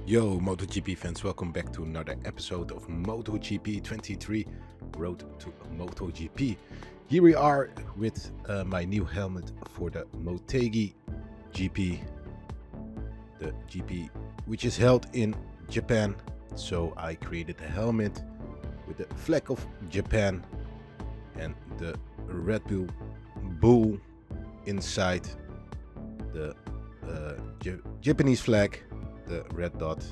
Yo, MotoGP fans, welcome back to another episode of MotoGP 23 Road to MotoGP. Here we are with my new helmet for the Motegi GP, the GP which is held in Japan. So I created a helmet with the flag of Japan and the Red Bull inside the Japanese flag, the red dot,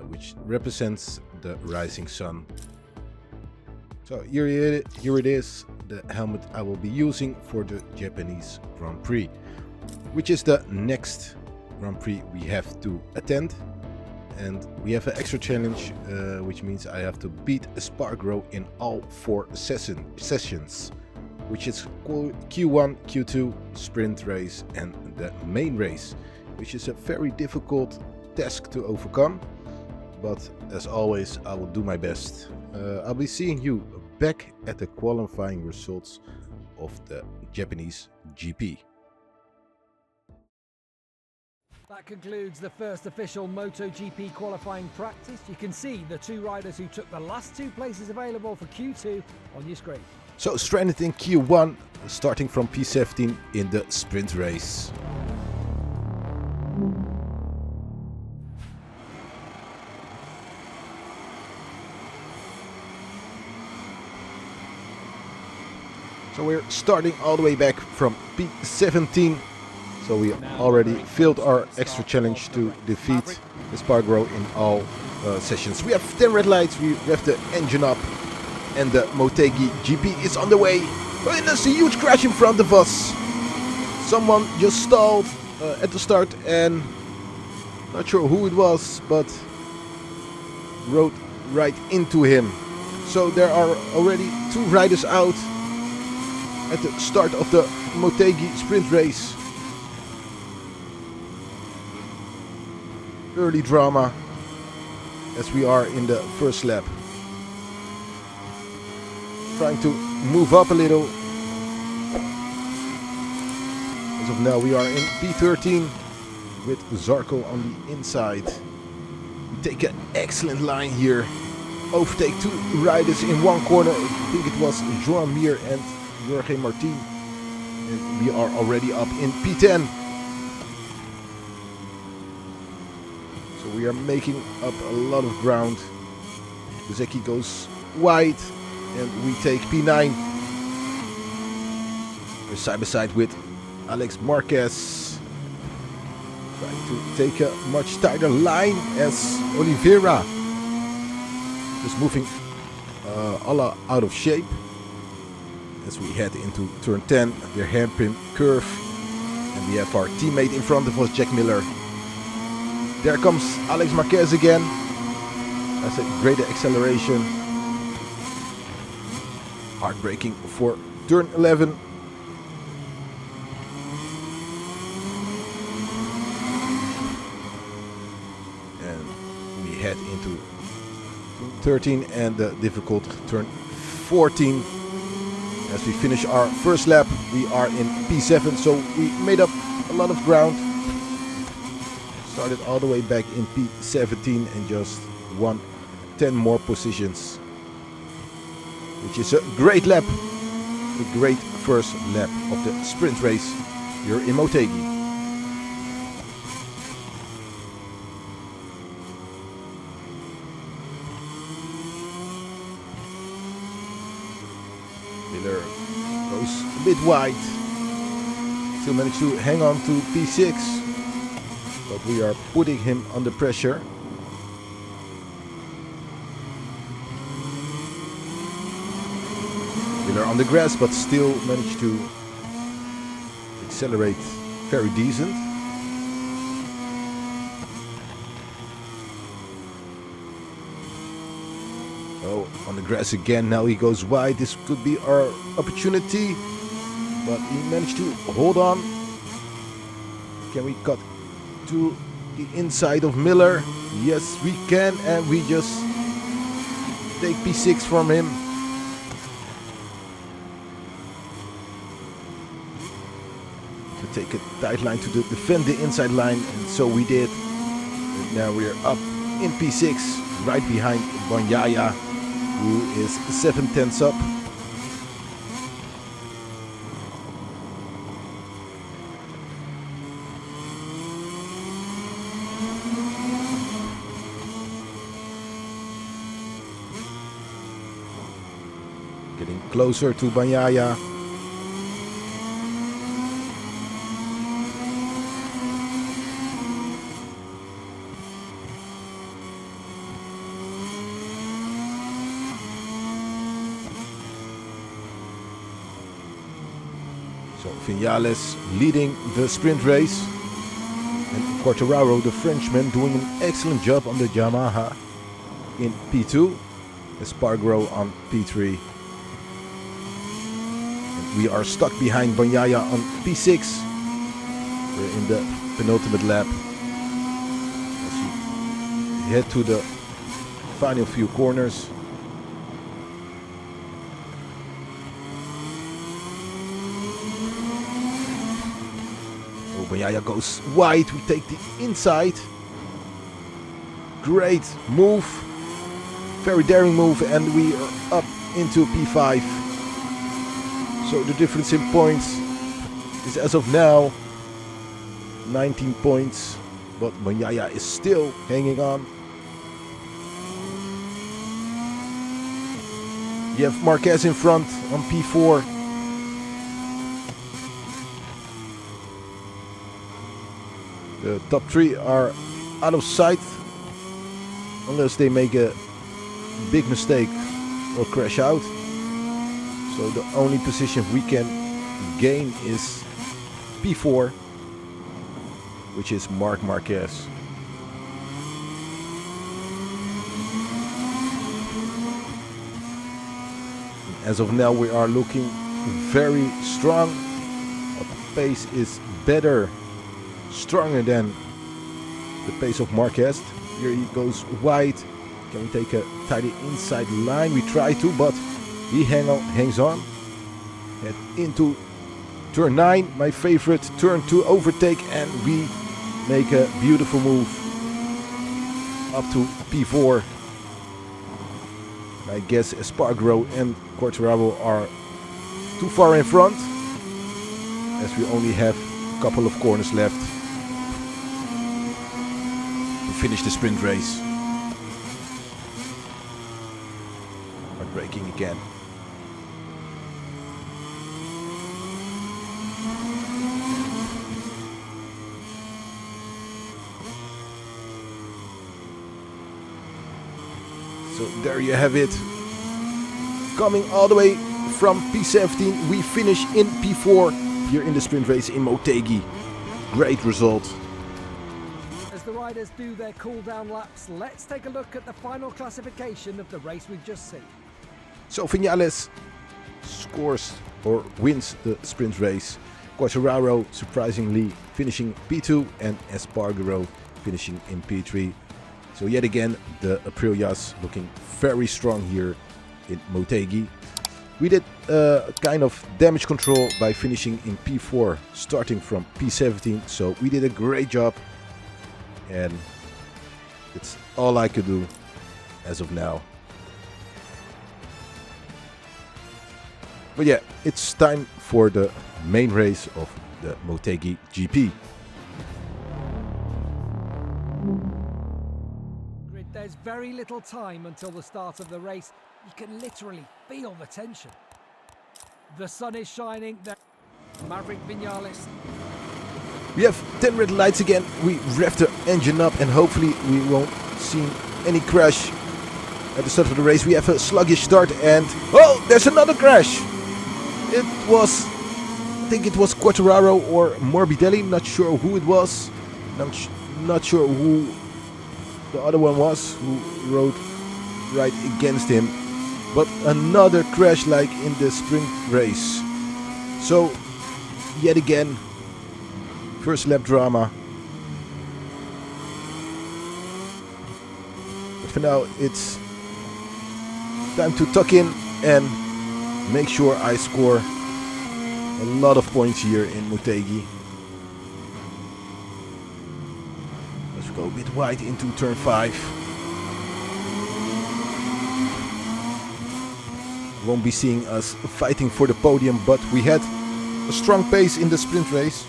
which represents the rising sun. So here it is, the helmet I will be using for the Japanese Grand Prix, which is the next Grand Prix we have to attend. And we have an extra challenge, which means I have to beat Espargaro in all 4 sessions, which is Q1, Q2, sprint race and the main race, which is a very difficult task to overcome. But as always, I will do my best. I'll be seeing you back at the qualifying results of the Japanese GP. That concludes the first official MotoGP qualifying practice. You can see the 2 riders who took the last 2 places available for Q2 on your screen. So stranded in Q1, starting from P17 in the sprint race. So we're starting all the way back from P17. So we already filled our extra challenge to defeat Espargaro in all sessions. We have 10 red lights, we have the engine up, and the Motegi GP is on the way. And there's a huge crash in front of us. Someone just stalled at the start, and not sure who it was, but rode right into him. So there are already 2 riders out at the start of the Motegi sprint race. Early drama as we are in the first lap. Trying to move up a little. As of now we are in P13 with Zarco on the inside. We take an excellent line here. Overtake 2 riders in one corner. I think it was Joan Mir and Jorge Martin. And we are already up in P10. So we are making up a lot of ground. Bezecchi goes wide and we take P9. We're side by side with Alex Marquez. Trying to take a much tighter line as Oliveira. Just moving all out of shape. As we head into turn 10, the hairpin curve. And we have our teammate in front of us, Jack Miller. There comes Alex Marquez again. That's a great acceleration. Hard braking for turn 11. And we head into turn 13 and the difficult turn 14. As we finish our first lap, we are in P7, so we made up a lot of ground. Started all the way back in P17 and just won 10 more positions, which is a great lap, a great first lap of the sprint race here in Motegi. Miller goes a bit wide, still managed to hang on to P6. But we are putting him under pressure. Miller on the grass, but still managed to accelerate very decent. Oh, on the grass again. Now he goes wide. This could be our opportunity. But he managed to hold on. Can we cut to the inside of Miller? Yes, we can, and we just take P6 from him. To take a tight line to defend the inside line, and so we did. And Now we're up in P6, right behind Bagnaia, who is 7/10 up. Getting closer to Bagnaia. So Viñales leading the sprint race, and Quartararo, the Frenchman, doing an excellent job on the Yamaha in P2, Espargaro on P3. And we are stuck behind Bagnaia on P6. We're in the penultimate lap. As we head to the final few corners. Bagnaia goes wide, we take the inside. Great move, very daring move, and we are up into P5. So the difference in points is, as of now, 19 points, but Bagnaia is still hanging on. You have Marquez in front on P4. The top three are out of sight unless they make a big mistake or crash out. So the only position we can gain is P4, which is Marc Marquez. As of now, we are looking very strong. Our pace is better, stronger than the pace of Marquez. Here he goes wide. Can we take a tidy inside line? We try to, but he hangs on. Head into turn 9, my favorite turn to overtake, and we make a beautiful move up to P4. I guess Espargaro and Quartararo are too far in front, as we only have a couple of corners left to finish the sprint race. But braking again. So there you have it. Coming all the way from P17, we finish in P4 here in the sprint race in Motegi. Great result. As the riders do their cool-down laps, let's take a look at the final classification of the race we've just seen. So Viñales scores or wins the sprint race. Quartararo surprisingly finishing P2 and Espargaro finishing in P3. So yet again, the Aprilias looking very strong here in Motegi. We did kind of damage control by finishing in P4, starting from P17. So we did a great job, and it's all I could do as of now. But yeah, it's time for the main race of the Motegi GP. There's very little time until the start of the race. You can literally feel the tension. The sun is shining. Maverick Viñales. We have 10 red lights again. We rev the engine up and hopefully we won't see any crash at the start of the race. We have a sluggish start and oh, there's another crash. It was, I think it was Quartararo or Morbidelli. Not sure who it was. Not sure who the other one was who rode right against him. But another crash like in the sprint race. So yet again, first lap drama. But for now it's time to tuck in and make sure I score a lot of points here in Motegi. Let's go a bit wide into turn 5. Won't be seeing us fighting for the podium, but we had a strong pace in the sprint race.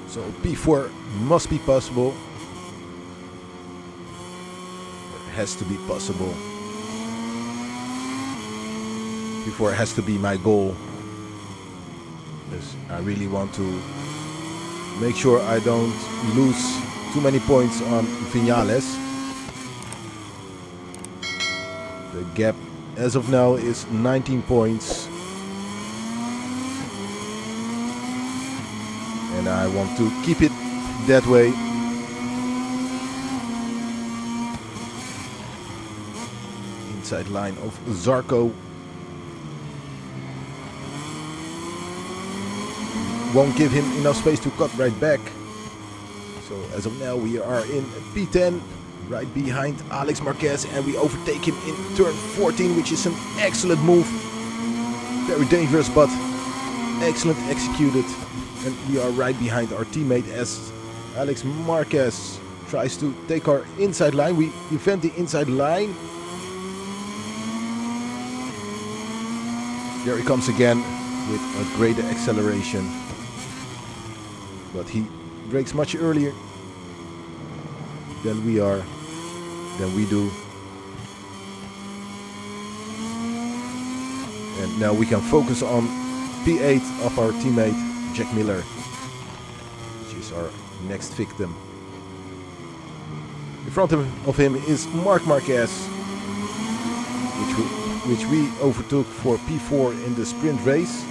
So P4 must be possible. It has to be possible. P4 has to be my goal. Because I really want to make sure I don't lose too many points on Viñales. The gap as of now is 19 points. And I want to keep it that way. Inside line of Zarco. Won't give him enough space to cut right back. So as of now we are in P10, right behind Alex Marquez, and we overtake him in turn 14, which is an excellent move. Very dangerous, but excellent executed. And we are right behind our teammate as Alex Marquez tries to take our inside line. We defend the inside line. There he comes again with a greater acceleration. But he brakes much earlier than we do. And now we can focus on P8 of our teammate Jack Miller, which is our next victim. In front of him is Marc Marquez, which we overtook for P4 in the sprint race.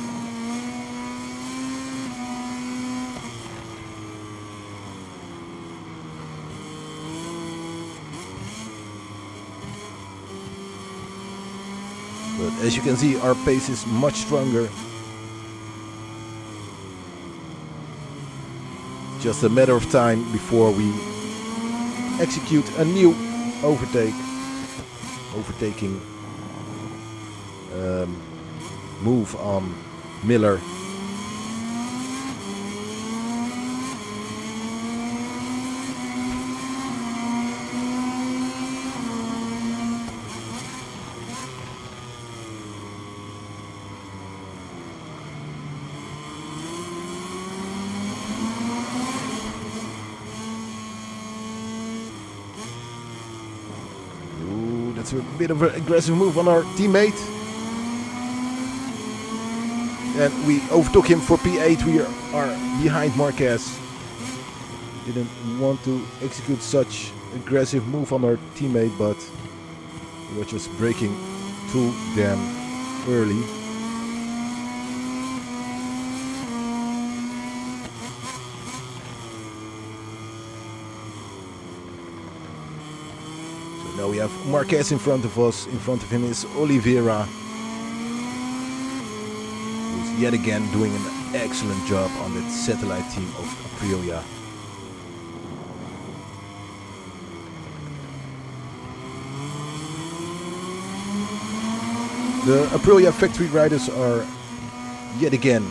But as you can see, our pace is much stronger. Just a matter of time before we execute a new overtaking move on Miller. That's a bit of an aggressive move on our teammate. And we overtook him for P8. We are behind Marquez. Didn't want to execute such aggressive move on our teammate, but we were just braking too damn early. Now we have Marquez in front of us. In front of him is Oliveira, who's yet again doing an excellent job on that satellite team of Aprilia. The Aprilia factory riders are yet again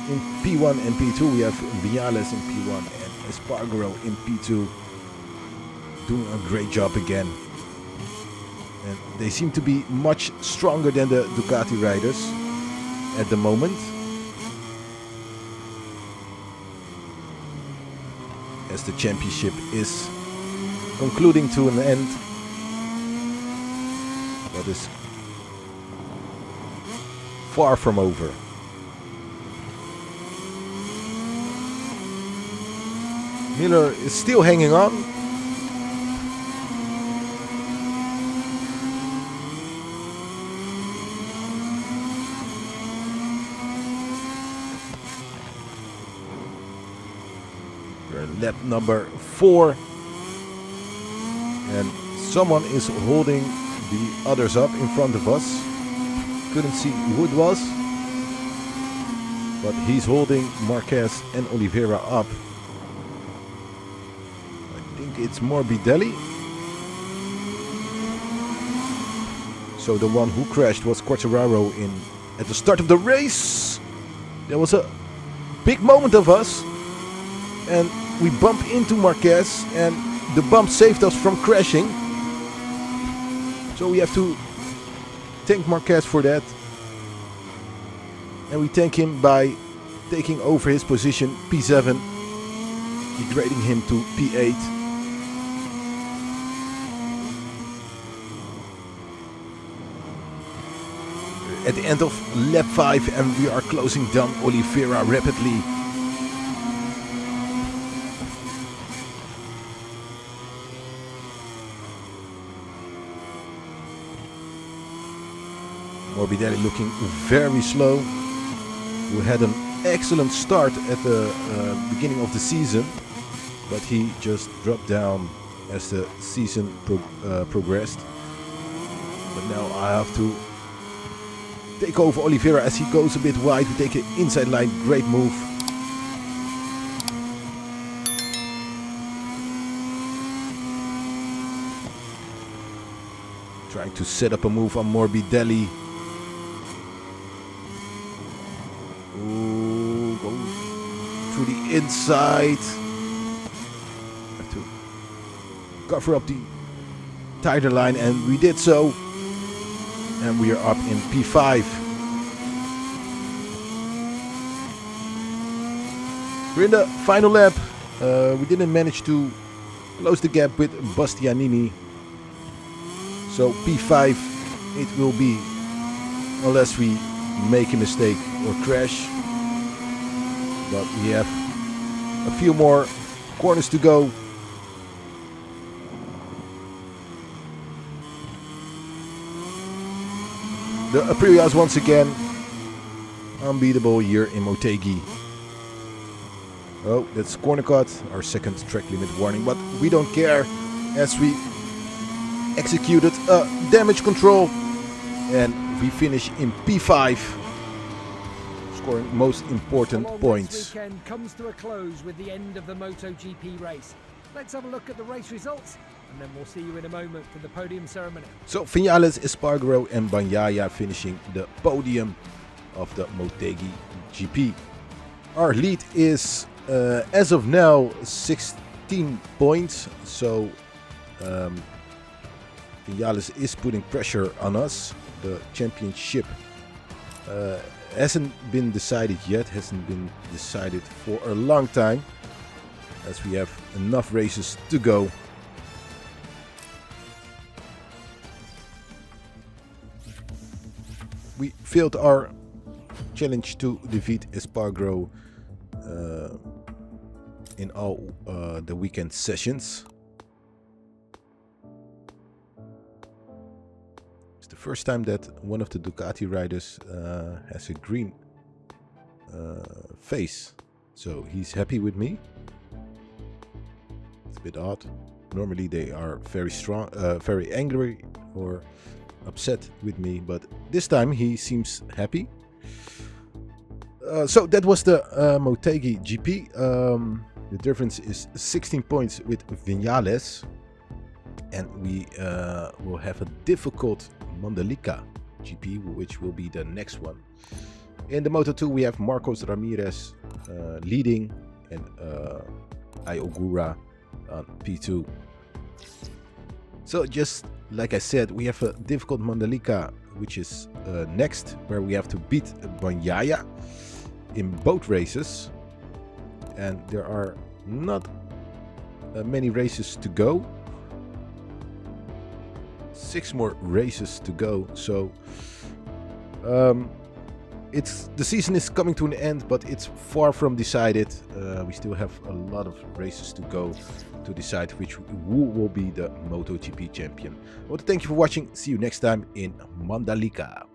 in P1 and P2. We have Viñales in P1 and Espargaro in P2, doing a great job again. And they seem to be much stronger than the Ducati riders at the moment. As the championship is concluding to an end. That is far from over. Miller is still hanging on. Lap number 4, and someone is holding the others up in front of us. Couldn't see who it was, but he's holding Marquez and Oliveira up. I think it's Morbidelli. So the one who crashed was Quartararo at the start of the race. There was a big moment of us. and we bump into Marquez, and the bump saved us from crashing. So we have to thank Marquez for that. And we thank him by taking over his position, P7, degrading him to P8. At the end of lap 5, and we are closing down Oliveira rapidly. Morbidelli looking very slow. We had an excellent start at the beginning of the season, but he just dropped down as the season progressed. But now I have to take over Oliveira as he goes a bit wide. We take an inside line, great move. Trying to set up a move on Morbidelli. Ooh, go through the inside. Have to cover up the tighter line, and we did so. And we are up in P5. We're in the final lap. We didn't manage to close the gap with Bastianini. So P5 it will be, unless we make a mistake or crash. But we have a few more corners to go. The Aprilia's once again unbeatable here in Motegi. Oh, that's corner cut, our second track limit warning, but we don't care as we executed a damage control and we finish in P5, scoring most important points. This weekend comes to a close with the end of the MotoGP race. Let's have a look at the race results, and then we'll see you in a moment for the podium ceremony. So Vinales, Espargaro and Bagnaia finishing the podium of the Motegi GP. Our lead is as of now 16 points, so Vinales is putting pressure on us. The championship hasn't been decided yet, hasn't been decided for a long time, as we have enough races to go. We failed our challenge to defeat Espargaro in all the weekend sessions. It's the first time that one of the Ducati riders has a green face, so he's happy with me. It's a bit odd. Normally they are very strong, very angry or upset with me, but this time he seems happy. So that was the Motegi GP. The difference is 16 points with Vinales, and we will have a difficult Mandalika GP, which will be the next one. In the Moto2 we have Marcos Ramirez leading, and Iogura on P2. So just like I said, we have a difficult Mandalika, which is next, where we have to beat Bagnaia in both races, and there are not many races to go. 6 more races to go, so the season is coming to an end, but it's far from decided. We still have a lot of races to go to decide who will be the MotoGP champion. I want to thank you for watching. See you next time in Mandalika.